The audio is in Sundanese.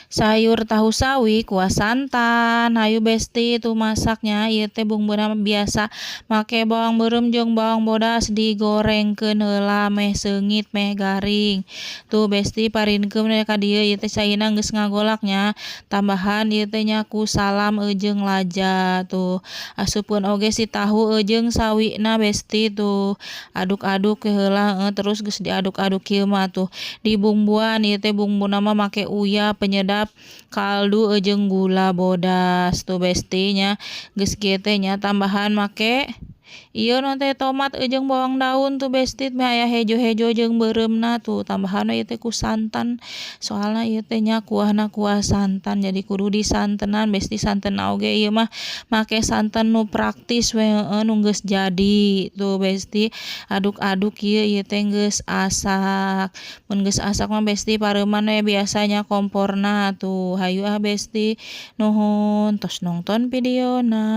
sayur tahu sawi kuah santan. Hayu besti tuh masaknya ieu teh bumbuna biasa make bawang beureum jeung bawang bodas digorengkeun heula meh seungit meh garing. Tuh besti parinkeun we ka dieu ieu teh caina geus ngagolaknya tambahan ieu teh nya ku salam jeung laja tuh. Asupkeun oge si tahu jeung sawina besti tuh. Aduk-aduk heula terus geus diaduk-aduk kieu mah tuh dibumbuan ieu teh bumbuna mah make uyah penyedap kaldu jeung gula bodas tuh besti nya geus kieu teh nya tambahan make ieu naon teh tomat jeung bawang daun tuh besti meh aya hejo-hejo jeung beureumna tuh tambahan ieu teh ku santan soalna ieu teh nya kuahna kuah santan jadi kudu disantenan besti santenna oge ieu mah make santen nu praktis we nu geus jadi tuh besti aduk-aduk ieu teh geus asak mun geus asak mah besti pareuman we biasanya komporna tuh hayu besti nuhun tos nongton videona.